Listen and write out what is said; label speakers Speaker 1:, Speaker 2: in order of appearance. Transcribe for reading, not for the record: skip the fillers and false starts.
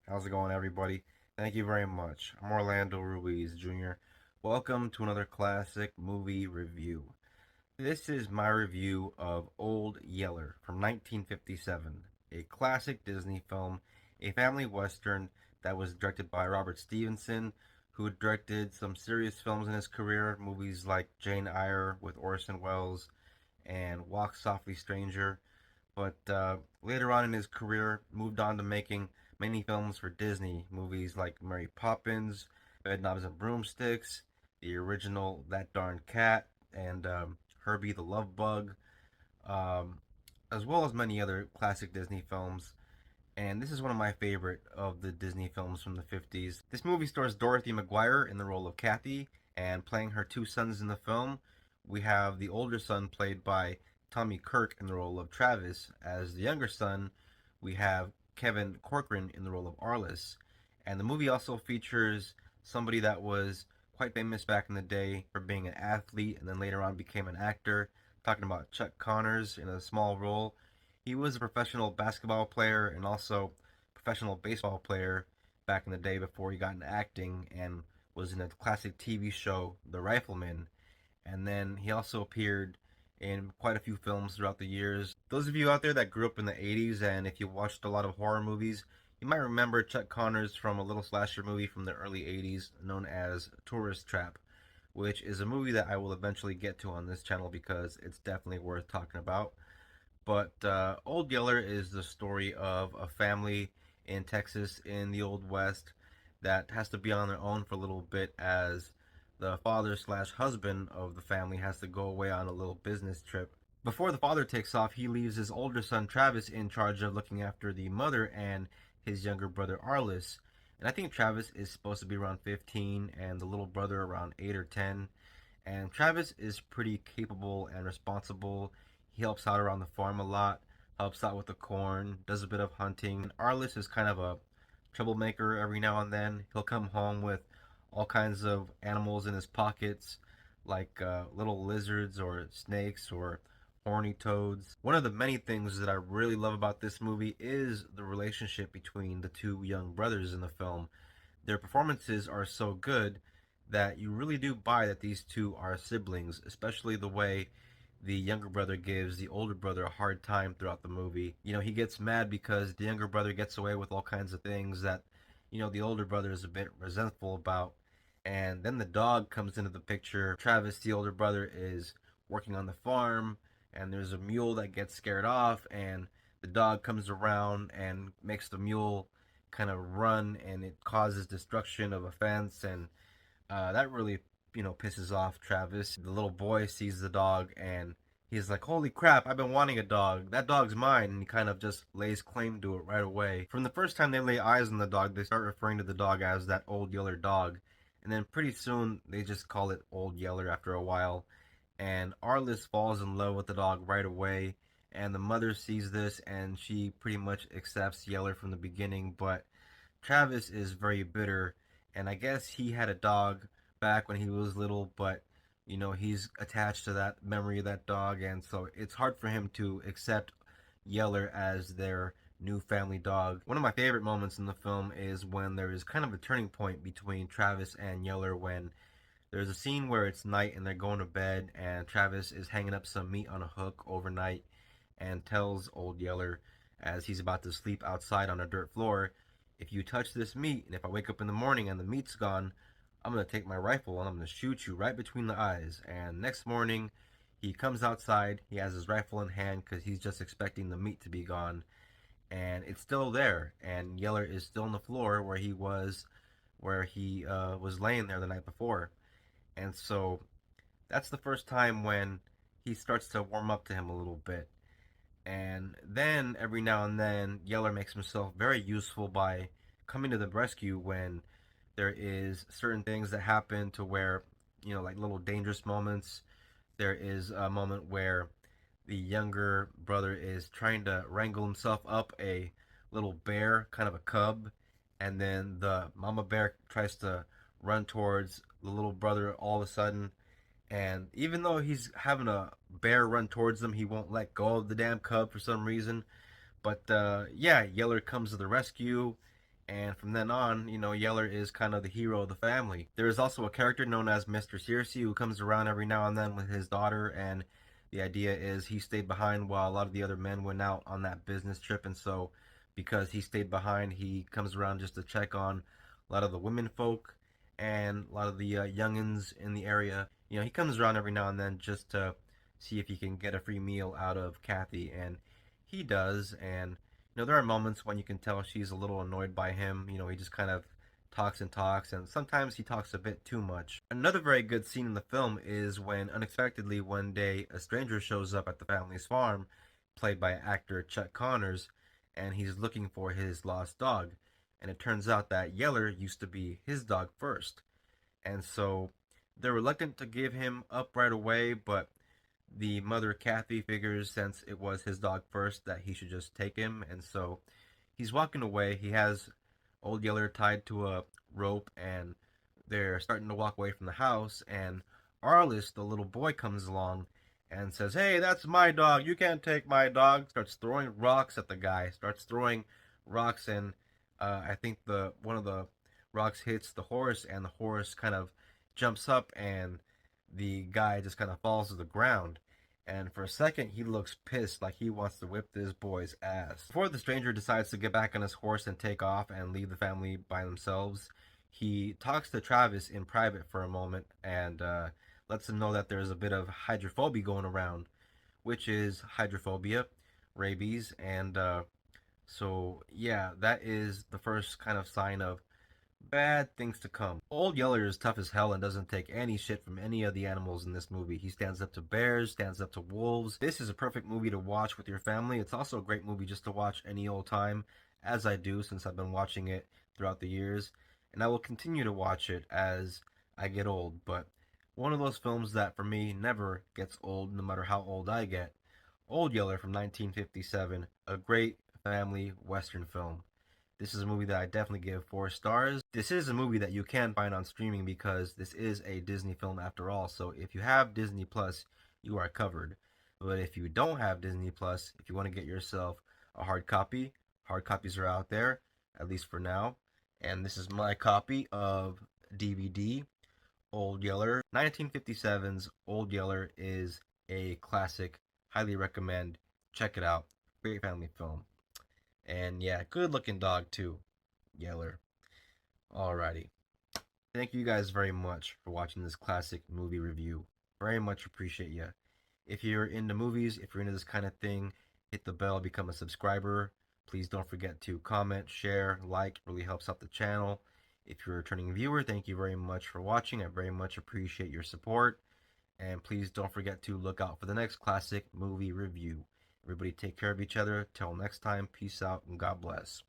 Speaker 1: How's it going, everybody? Thank you very much. I'm Orlando Ruiz Jr. Welcome to another classic movie review. This is my review of Old Yeller from 1957, a classic Disney film, a family western that was directed by Robert Stevenson, who directed some serious films in his career, movies like Jane Eyre with Orson Welles and Walk Softly Stranger, but later on in his career, moved on to making many films for Disney, movies like Mary Poppins, Bedknobs and Broomsticks, the original That Darn Cat, and Herbie the Love Bug, um, as well as many other classic Disney films. And this is one of my favorite of the Disney films from the 50s. This movie stars Dorothy MaGuire in the role of Kathy, and playing her two sons in the film, we have the older son played by Tommy Kirk in the role of Travis. As the younger son, we have Kevin Corcoran in the role of Arliss. And the movie also features somebody that was quite famous back in the day for being an athlete and then later on became an actor. Talking about Chuck Connors in a small role. He was a professional basketball player and also professional baseball player back in the day before he got into acting and was in a classic TV show, The Rifleman. And then he also appeared in quite a few films throughout the years. Those of you out there that grew up in the 80s and if you watched a lot of horror movies, you might remember Chuck Connors from a little slasher movie from the early 80s known as Tourist Trap, which is a movie that I will eventually get to on this channel because it's definitely worth talking about. But Old Yeller is the story of a family in Texas in the Old West that has to be on their own for a little bit as the father slash husband of the family has to go away on a little business trip. Before the father takes off, he leaves his older son Travis in charge of looking after the mother and his younger brother Arliss. And I think Travis is supposed to be around 15 and the little brother around 8 or 10. And Travis is pretty capable and responsible. He helps out around the farm a lot, helps out with the corn, does a bit of hunting. And Arliss is kind of a troublemaker every now and then. He'll come home with all kinds of animals in his pockets, like little lizards or snakes or horny toads. One of the many things that I really love about this movie is the relationship between the two young brothers in the film. Their performances are so good that you really do buy that these two are siblings, especially the way the younger brother gives the older brother a hard time throughout the movie. You know, he gets mad because the younger brother gets away with all kinds of things that, the older brother is a bit resentful about. And then the dog comes into the picture. Travis, the older brother, is working on the farm, and there's a mule that gets scared off, and the dog comes around and makes the mule kind of run, and it causes destruction of a fence, and that really, pisses off Travis. The little boy sees the dog and he's like, "Holy crap! I've been wanting a dog. That dog's mine." And he kind of just lays claim to it right away. From the first time they lay eyes on the dog, they start referring to the dog as that Old Yeller dog, and then pretty soon they just call it Old Yeller after a while. And Arliss falls in love with the dog right away. And the mother sees this and she pretty much accepts Yeller from the beginning, but Travis is very bitter, and I guess he had a dog back when he was little, but he's attached to that memory of that dog, and so it's hard for him to accept Yeller as their new family dog. One of my favorite moments in the film is when there is kind of a turning point between Travis and Yeller when there's a scene where it's night and they're going to bed, and Travis is hanging up some meat on a hook overnight and tells Old Yeller as he's about to sleep outside on a dirt floor, "If you touch this meat, and if I wake up in the morning and the meat's gone, I'm going to take my rifle and I'm going to shoot you right between the eyes." And next morning, he comes outside, he has his rifle in hand because he's just expecting the meat to be gone, and it's still there. And Yeller is still on the floor where he was laying there the night before. And so that's the first time when he starts to warm up to him a little bit. And then every now and then, Yeller makes himself very useful by coming to the rescue when there is certain things that happen to where, like little dangerous moments. There is a moment where the younger brother is trying to wrangle himself up a little bear, kind of a cub, and then the mama bear tries to run towards the little brother all of a sudden, and even though he's having a bear run towards him, he won't let go of the damn cub for some reason. But yeah, Yeller comes to the rescue, And from then on, Yeller is kind of the hero of the family. There is also a character known as Mr. Searcy who comes around every now and then with his daughter, and the idea is he stayed behind while a lot of the other men went out on that business trip, and so because he stayed behind, he comes around just to check on a lot of the women folk and a lot of the youngins in the area. He comes around every now and then just to see if he can get a free meal out of Kathy, and he does. And there are moments when you can tell she's a little annoyed by him. He just kind of talks and talks, and sometimes he talks a bit too much. Another very good scene in the film is when unexpectedly one day a stranger shows up at the family's farm, played by actor Chuck Connors, and he's looking for his lost dog. And it turns out that Yeller used to be his dog first. And so they're reluctant to give him up right away, but the mother Kathy figures since it was his dog first that he should just take him, and so he's walking away. He has old Yeller tied to a rope, and they're starting to walk away from the house, and Arliss, the little boy, comes along and says, "Hey, that's my dog. You can't take my dog." Starts throwing rocks at the guy. Starts throwing rocks, and I think the one of the rocks hits the horse, and the horse kind of jumps up, and the guy just kind of falls to the ground. And for a second, he looks pissed, like he wants to whip this boy's ass. Before the stranger decides to get back on his horse and take off and leave the family by themselves, he talks to Travis in private for a moment and lets him know that there's a bit of hydrophobia going around, which is hydrophobia, rabies, and so yeah, that is the first kind of sign of bad things to come. Old Yeller is tough as hell and doesn't take any shit from any of the animals in this movie. He stands up to bears, stands up to wolves. This is a perfect movie to watch with your family. It's also a great movie just to watch any old time, as I do since I've been watching it throughout the years. And I will continue to watch it as I get old. But one of those films that for me never gets old, no matter how old I get. Old Yeller from 1957, a great family western film. This is a movie that I definitely give 4 stars. This is a movie that you can find on streaming because this is a Disney film after all. So if you have Disney Plus, you are covered. But if you don't have Disney Plus, if you want to get yourself a hard copies are out there, at least for now. And this is my copy of DVD Old Yeller. 1957's Old Yeller is a classic. Highly recommend. Check it out. Great family film. And yeah, good looking dog too, Yeller. Alrighty. Thank you guys very much for watching this classic movie review. Very much appreciate you. If you're into movies, if you're into this kind of thing, hit the bell, become a subscriber. Please don't forget to comment, share, like. It really helps out the channel. If you're a returning viewer, thank you very much for watching. I very much appreciate your support. And please don't forget to look out for the next classic movie review. Everybody take care of each other. Till next time, peace out and God bless.